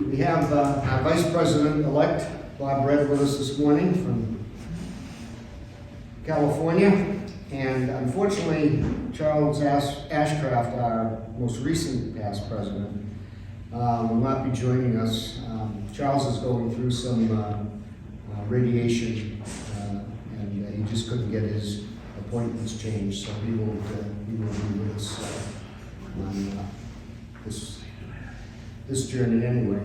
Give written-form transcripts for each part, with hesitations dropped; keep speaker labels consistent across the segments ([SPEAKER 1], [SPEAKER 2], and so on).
[SPEAKER 1] We have our Vice President-elect, Bob Red, with us this morning from California. And unfortunately, Charles Ashcraft, our most recent past president, will not be joining us. Charles is going through some radiation, and he just couldn't get his appointments changed, so he will be with us on this journey anyway.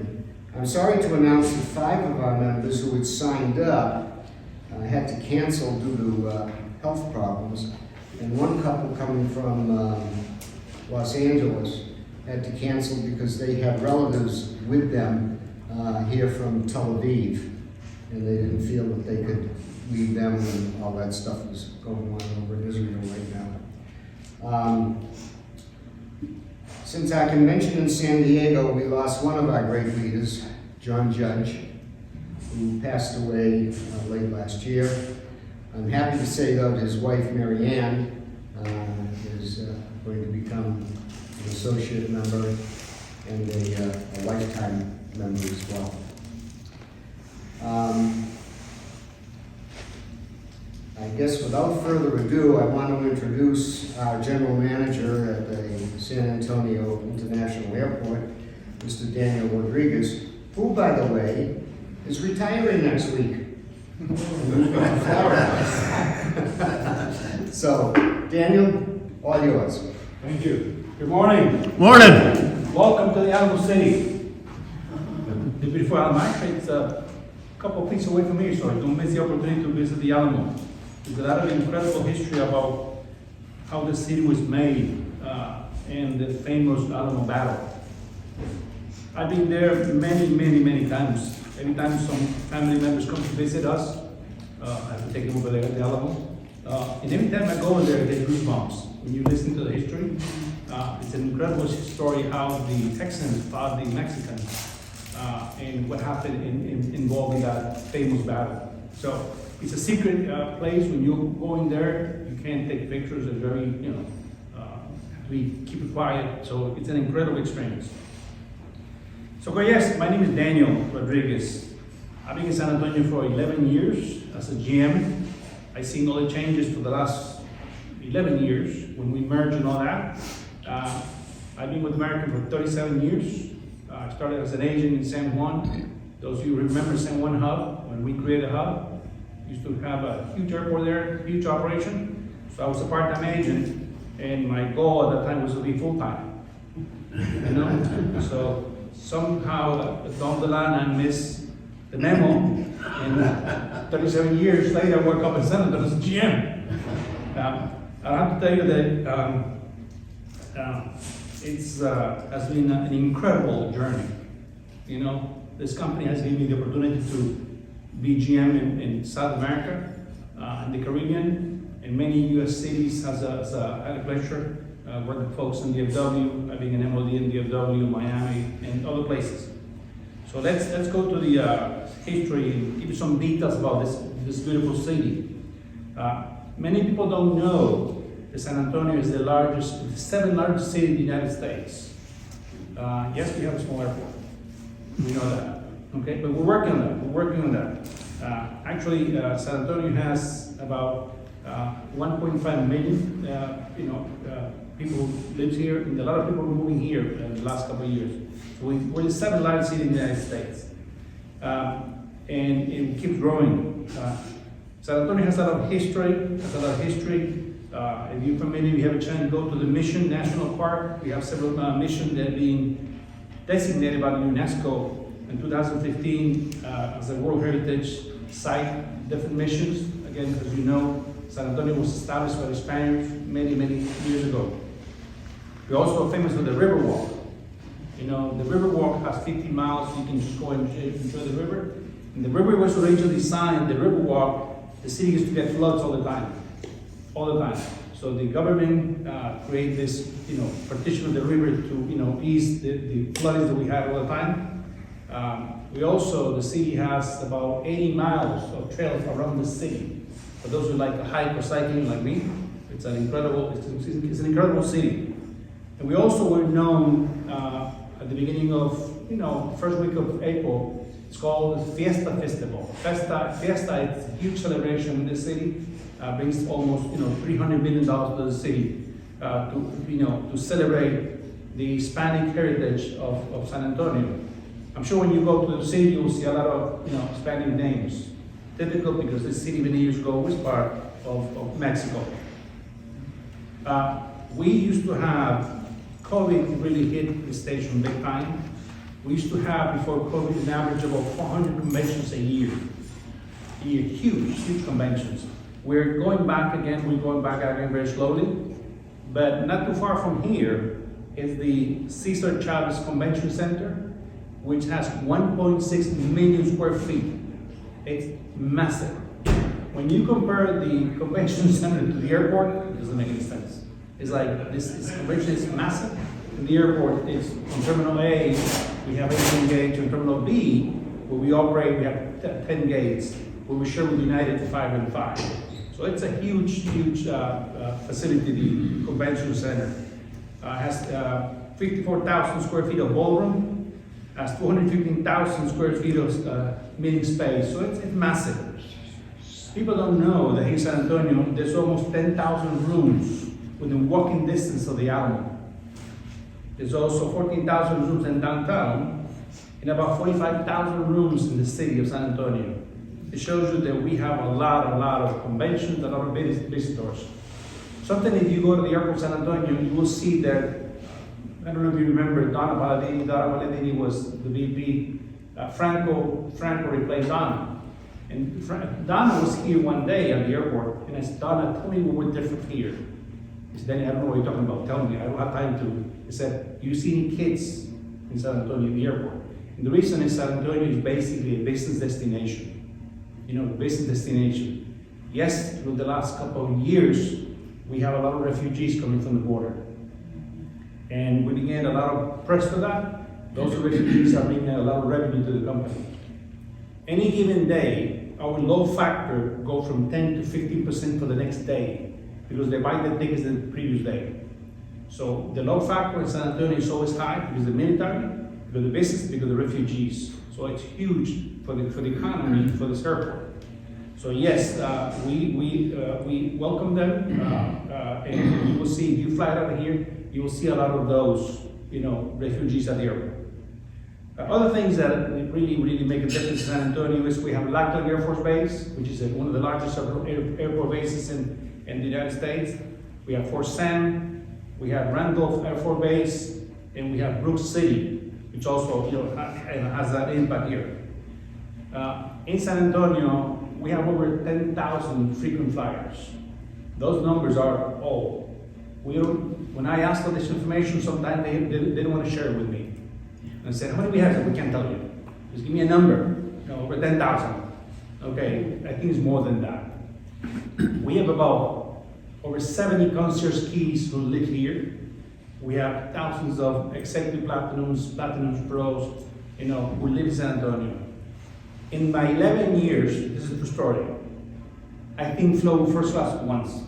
[SPEAKER 1] I'm sorry to announce that 5 of our members who had signed up had to cancel due to health problems, and one couple coming from Los Angeles had to cancel because they had relatives with them here from Tel Aviv, and they didn't feel that they could leave them when all that stuff was going on over in Israel right now. Since our convention in San Diego, we lost one of our great leaders, John Judge, who passed away late last year. I'm happy to say, though, his wife, Mary Ann, is going to become an associate member and a lifetime member as well. I guess without further ado, I want to introduce our general manager at the San Antonio International Airport, Mr. Daniel Rodriguez, who, by the way, is retiring next week. Moving to Florida. So, Daniel, all yours.
[SPEAKER 2] Thank you. Good morning.
[SPEAKER 3] Morning.
[SPEAKER 2] Welcome to the Alamo City. The beautiful Alamo. Actually, it's a couple of feet away from here, so don't miss the opportunity to visit the Alamo. There's a lot of incredible history about how the city was made and the famous Alamo battle. I've been there many times. Every time some family members come to visit us, I have to take them over there at the Alamo. And every time I go over there, I get goosebumps. When you listen to the history, it's an incredible story how the Texans fought the Mexicans and what happened involved in that famous battle. So it's a secret place. When you go in there, you can't take pictures. It's very, we keep it quiet. So it's an incredible experience. So yes, my name is Daniel Rodriguez. I've been in San Antonio for 11 years as a GM. I've seen all the changes for the last 11 years when we merged and all that. I've been with American for 37 years. I started as an agent in San Juan. Those of you who remember San Juan Hub, when we created a hub, we used to have a huge airport there, huge operation. So I was a part-time agent, and my goal at that time was to be full-time. So somehow down the line I missed the memo, and 37 years later I woke up in San Antonio as a GM. I have to tell you that it's has been an incredible journey. This company has given me the opportunity to be GM in South America, in the Caribbean, and many U.S. cities. Had a pleasure working with folks in DFW. I've been in MOD in DFW, Miami, and other places. So let's go to the history and give you some details about this beautiful city. Many people don't know that San Antonio is the 7th largest city in the United States. Yes, we have a small airport. We know that. Okay, but we're working on that. Actually, San Antonio has about 1.5 million people who live here, and a lot of people are moving here in the last couple of years. So we're the 7th largest city in the United States, and it keeps growing. San Antonio has a lot of history. If you're familiar, you have a chance to go to the Mission National Park. We have several missions that are being designated by the UNESCO in 2015 as a World Heritage Site. Different missions. Again, as you know, San Antonio was established by the Spaniards many years ago. We're also famous for the Riverwalk. The Riverwalk has 50 miles. You can just go and enjoy the river. And the river was originally designed, the Riverwalk, the city used to get floods all the time. So the government created this, partition of the river to, ease the flooding that we had all the time. The city has about 80 miles of trails around the city. For those who like to hike or cycling like me, it's an incredible city. And we also were known at the beginning of first week of April, it's called Fiesta Festival. Fiesta, it's a huge celebration in the city. Brings almost, $300 million to the city to celebrate the Hispanic heritage of San Antonio. I'm sure when you go to the city, you will see a lot of, Hispanic names. Typical because the city many years ago was part of Mexico. We used to have, COVID really hit the station big time. We used to have, before COVID, an average of about 400 conventions a year. Huge conventions. We're going back again very slowly, but not too far from here is the Cesar Chavez Convention Center, which has 1.6 million square feet. It's massive. When you compare the convention center to the airport, it doesn't make any sense. It's like this convention is massive. In the airport, it's on Terminal A, we have 18 gates. On Terminal B, where we operate, we have 10 gates. Where we share with United 5 and 5. So it's a huge facility, the convention center. Has 54,000 square feet of ballroom, has 215,000 square feet of meeting space. So it's massive. People don't know that here in San Antonio, there's almost 10,000 rooms within walking distance of the Alamo. There's also 14,000 rooms in downtown and about 45,000 rooms in the city of San Antonio. It shows you that we have a lot of conventions, a lot of visitors. Something, if you go to the airport of San Antonio, you will see that, I don't know if you remember Donna Balladini. Donna Balladini was the VP. Franco replaced Donna. And Donna was here one day at the airport, and I said, Donna, tell me what we're different here. He said, Danny, I don't know what you're talking about. Tell me, I don't have time to. He said, you see any kids in San Antonio, the airport? And the reason is San Antonio is basically a business destination. Business destination. Yes, through the last couple of years, we have a lot of refugees coming from the border. And we gain a lot of press for that. Those refugees are bringing a lot of revenue to the company. Any given day, our load factor goes from 10 to 15% for the next day because they buy the tickets the previous day. So the load factor in San Antonio is always high because of the military, because of the business, because of the refugees. So it's huge for the economy, for this airport. So yes, we welcome them, and you will see, if you fly out of here, you will see a lot of those, refugees at the airport. Other things that really make a difference in San Antonio is we have Lackland Air Force Base, which is one of the largest airport bases in the United States. We have Fort Sam, we have Randolph Air Force Base, and we have Brooks City, which also has that impact here. In San Antonio, we have over 10,000 frequent flyers. Those numbers are all. When I ask for this information, sometimes they don't want to share it with me. And I said, how many we have? We can't tell you. Just give me a number. Over 10,000. Okay, I think it's more than that. We have about over 70 concierge keys who live here. We have thousands of executive platinums pros, who live in San Antonio. In my 11 years, this is a true story, I think flew first class once.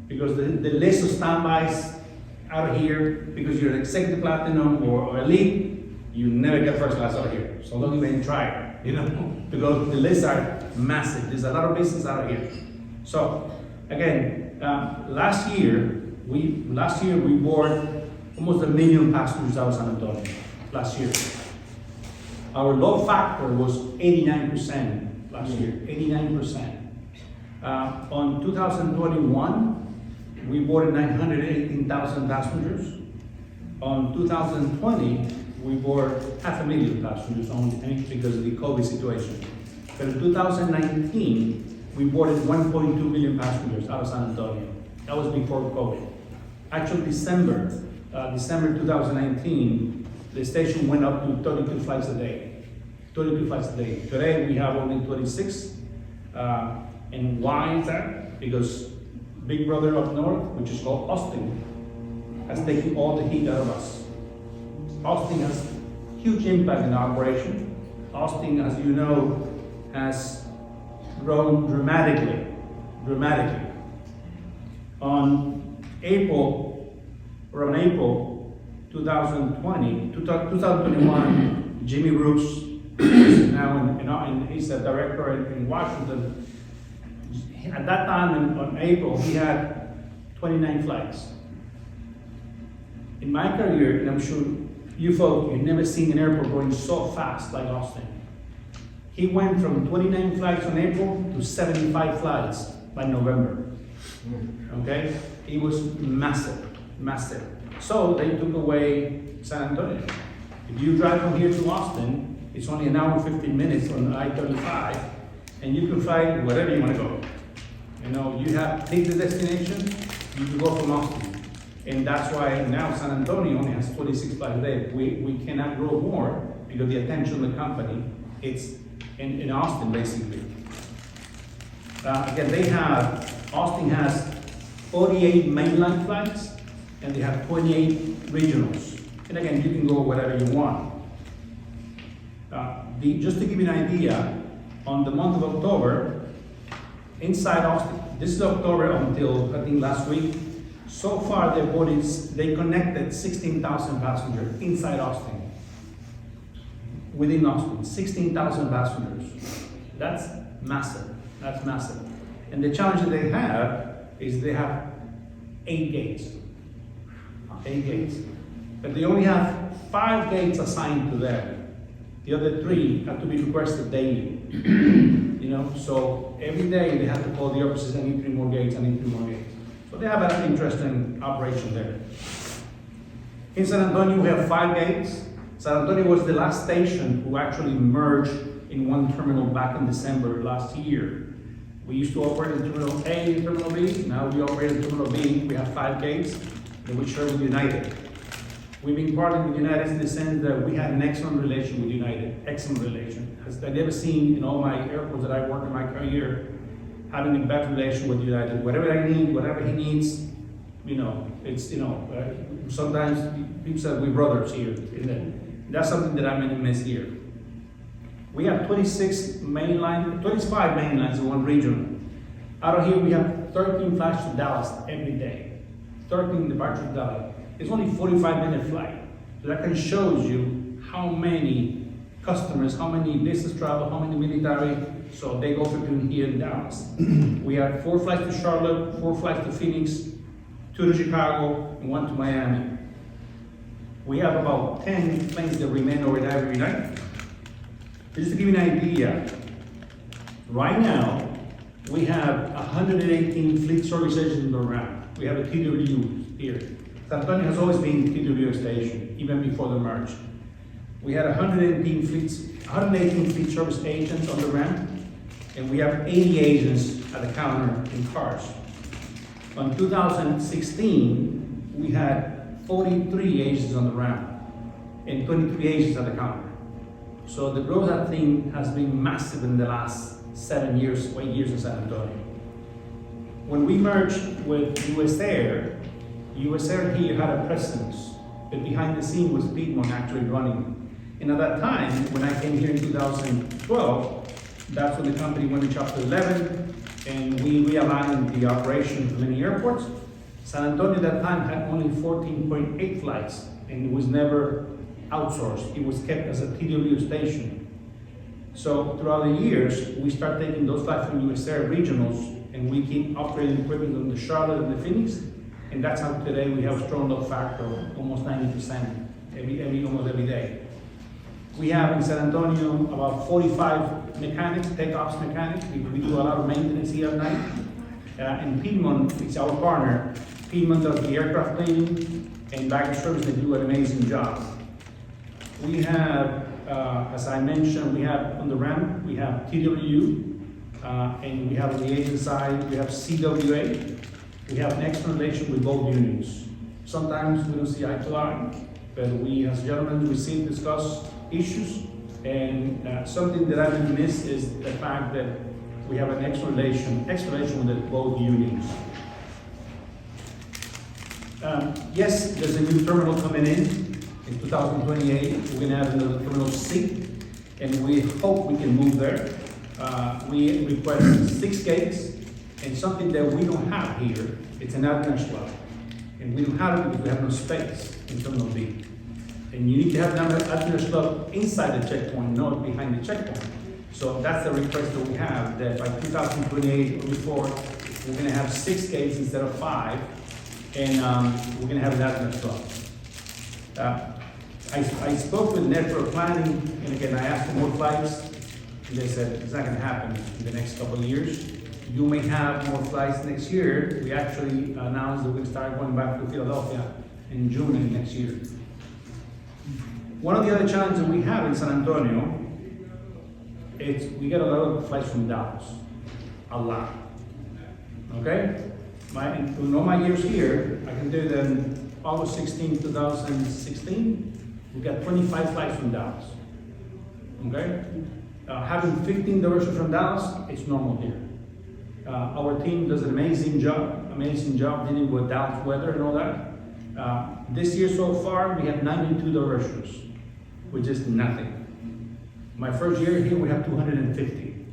[SPEAKER 2] Because the list of standbys out here, because you're an executive platinum or elite, you never get first class out here. So don't even try, because the lists are massive. There's a lot of business out here. So again, last year we boarded almost 1 million passengers out of San Antonio last year. Our load factor was 89% last year, 89%. On 2021, we boarded 918,000 passengers. On 2020, we boarded 500,000 passengers only because of the COVID situation. But in 2019, we boarded 1.2 million passengers out of San Antonio. That was before COVID. Actually, December 2019, the station went up to 32 flights a day. 32 flights a day. Today, we have only 26. And why is that? Because Big Brother up north, which is called Austin, has taken all the heat out of us. Austin has huge impact in our operation. Austin, as you know, has grown dramatically. On April, 2021, Jimmy Bruce is now he's a director in Washington. At that time in April, he had 29 flights. In my career, and I'm sure you folks, you've never seen an airport going so fast like Austin. He went from 29 flights in April to 75 flights by November. Okay? It was massive, massive. So they took away San Antonio. If you drive from here to Austin, it's only an hour and 15 minutes on I-35, and you can fly wherever you want to go. You know, you have picked the destination, you can go from Austin. And that's why now San Antonio only has 46 flights a day. We cannot grow more because the attention of the company, it's in Austin basically. Again, Austin has 48 mainline flights and they have 28 regionals. And again, you can go wherever you want. Just to give you an idea, on the month of October, inside Austin, this is October until I think last week, so far they connected 16,000 passengers inside Austin. Within Austin, 16,000 passengers. That's massive, that's massive. And the challenge that they have is they have 8 gates. 8 gates. But they only have 5 gates assigned to them. The other 3 have to be requested daily. You know, so every day they have to call the offices, I need 3 more gates, I need 3 more gates. So they have an interesting operation there. In San Antonio, we have 5 gates. San Antonio was the last station who actually merged in one terminal back in December last year. We used to operate in Terminal A and Terminal B. Now we operate in Terminal B. We have 5 gates that we share with United. We've been partnering with United in the sense that we had an excellent relation with United, excellent relation. I've never seen in all my airports that I worked in my career having a better relation with United. Whatever I need, whatever he needs, you know, it's, you know, sometimes people say we're brothers here. And that's something that I'm going to miss here. We have 25 mainlines in one region. Out of here, we have 13 flights to Dallas every day. 13 departures to Dallas. It's only a 45-minute flight. So that can show you how many customers, how many business travel, how many military, so they go between here and Dallas. We have 4 flights to Charlotte, 4 flights to Phoenix, 2 to Chicago, and 1 to Miami. We have about 10 planes that remain over there every night. Just to give you an idea, right now, we have 118 fleet service agents around. We have a TW here. San Antonio has always been a TW station, even before the merge. We had 118 fleet service agents on the ramp, and we have 80 agents at the counter in cars. In 2016, we had 43 agents on the ramp and 23 agents at the counter. So the growth, I think, has been massive in the last 7 years, 8 years in San Antonio. When we merged with US Air here had a presence, but behind the scene was Piedmont actually running. And at that time, when I came here in 2012, that's when the company went to Chapter 11, and we realigned the operation for many airports. San Antonio at that time had only 14.8 flights, and it was never outsourced. It was kept as a TW station. So throughout the years, we start taking those flights from US Air regionals, and we keep upgrading equipment on the Charlotte and the Phoenix, and that's how today we have a strong load factor of almost 90% almost every day. We have in San Antonio about 45 mechanics, takeoffs mechanics. We do a lot of maintenance here at night. And Piedmont is our partner. Piedmont does the aircraft cleaning and baggage service. They do an amazing job. We have, as I mentioned, we have on the ramp, we have TW, and we have on the agent side, we have CWA. We have an excellent relation with both unions. Sometimes we don't see eye to eye, but we as gentlemen, we see and discuss issues. And something that I would miss is the fact that we have an excellent relation with both unions. Yes, there's a new terminal coming in 2028. We're gonna have another terminal C, and we hope we can move there. We request 6 gates, and something that we don't have here, it's an outbound slot. And we don't have it because we have no space. in Terminal B. And you need to have them at your slot inside the checkpoint, not behind the checkpoint. So that's the request that we have, that by 2028 or before, we're gonna have 6 gates instead of 5, and we're gonna have that in the slot. I spoke with Network Planning, and again, I asked for more flights, and they said it's not gonna happen in the next couple of years. You may have more flights next year. We actually announced that we start going back to Philadelphia in June of next year. One of the other challenges we have in San Antonio is we get a lot of flights from Dallas, a lot. Okay? In all my years here, I can tell you that in August 16, 2016, we got 25 flights from Dallas. Okay? Having 15 diversions from Dallas, it's normal here. Our team does an amazing job dealing with Dallas weather and all that. This year so far, we have 92 diversions, which is nothing. My first year here, we have 250.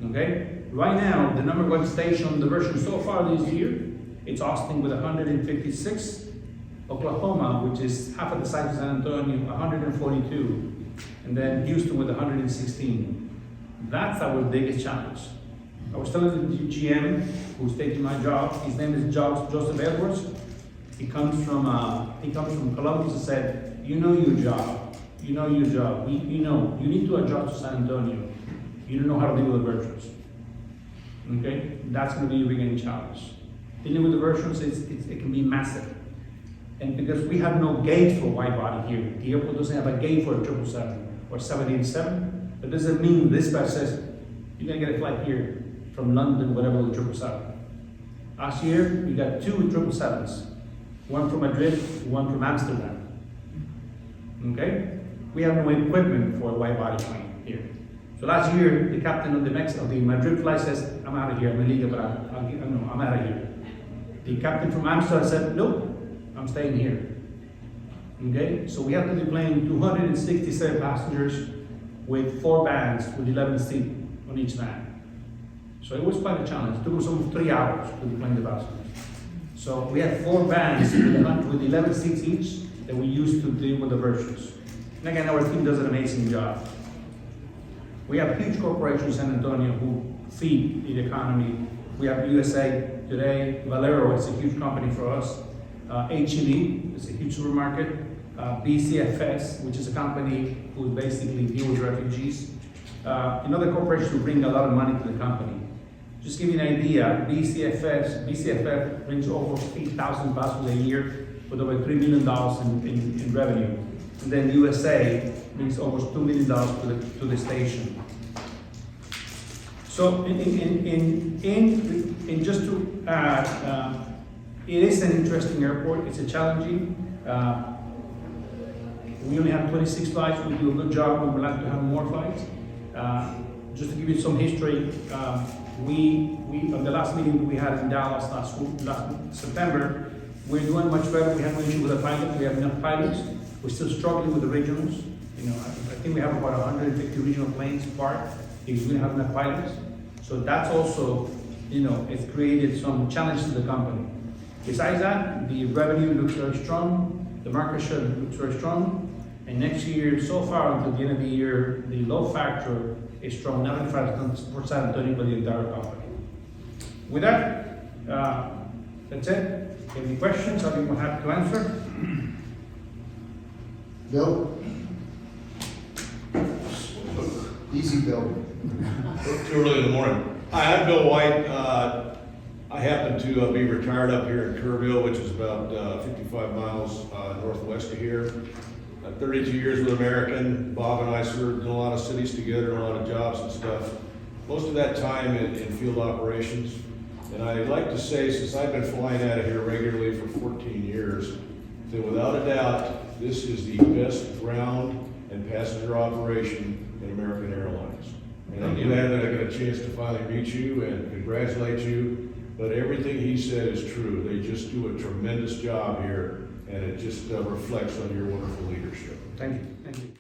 [SPEAKER 2] Okay? Right now, the number 1 station on diversion so far this year, it's Austin with 156, Oklahoma, which is half of the size of San Antonio, 142, and then Houston with 116. That's our biggest challenge. I was telling the GM who's taking my job, his name is Joseph Edwards. He comes from Columbus and said, you know your job. You need to adjust to San Antonio. You don't know how to deal with the virtuals. Okay, that's going to be a beginning challenge. Dealing with the virtuals, it can be massive. And because we have no gate for wide body here, the airport doesn't have a gate for a 777 or 787, that doesn't mean this dispatch says, you're going to get a flight here from London, whatever, the 777. Last year, we got 2 777s, one from Madrid, one from Amsterdam. Okay? We have no equipment for a wide body plane here. So last year, the captain of the Madrid flight says, I'm out of here, I'm illegal, but I'm out of here. The captain from Amsterdam said, nope, I'm staying here. Okay? So we have to be playing 267 passengers with 4 vans with 11 seats on each van. So it was quite a challenge. It took us almost 3 hours to deplane the passengers. So we had 4 vans with 11 seats each that we used to deal with the virtuals. And again, our team does an amazing job. We have huge corporations in San Antonio who feed the economy. We have USA Today, Valero is a huge company for us. H-E-B is a huge supermarket. BCFS, which is a company who basically deals with refugees. Another corporation who bring a lot of money to the company. Just to give you an idea, BCFF brings over 8,000 buses a year with over $3 million in revenue. And then USA brings almost $2 million to the station. So in just to add, it is an interesting airport. It's a challenging. We only have 26 flights. We do a good job. We would like to have more flights. Just to give you some history, we on the last meeting we had in Dallas last September, we're doing much better. We have no issue with the pilots. We have enough pilots. We're still struggling with the regionals. I think we have about 150 regional planes parked because we don't have enough pilots. So that's also, it's created some challenges to the company. Besides that, the revenue looks very strong. The market share looks very strong. And next year, so far until the end of the year, the load factor is strong, not only for San Antonio, but the entire company. With that, that's it. Any questions? I'll be happy to answer.
[SPEAKER 1] Bill? Easy, Bill.
[SPEAKER 3] Too early in the morning. Hi, I'm Bill White. I happen to be retired up here in Kerrville, which is about 55 miles northwest of here. 32 years with American. Bob and I served in a lot of cities together, and a lot of jobs and stuff. Most of that time in field operations. And I'd like to say, since I've been flying out of here regularly for 14 years, that without a doubt, this is the best ground and passenger operation in American Airlines. And I'm glad that I got a chance to finally meet you and congratulate you. But everything he said is true. They just do a tremendous job here, and it just reflects on your wonderful leadership.
[SPEAKER 2] Thank you. Thank you.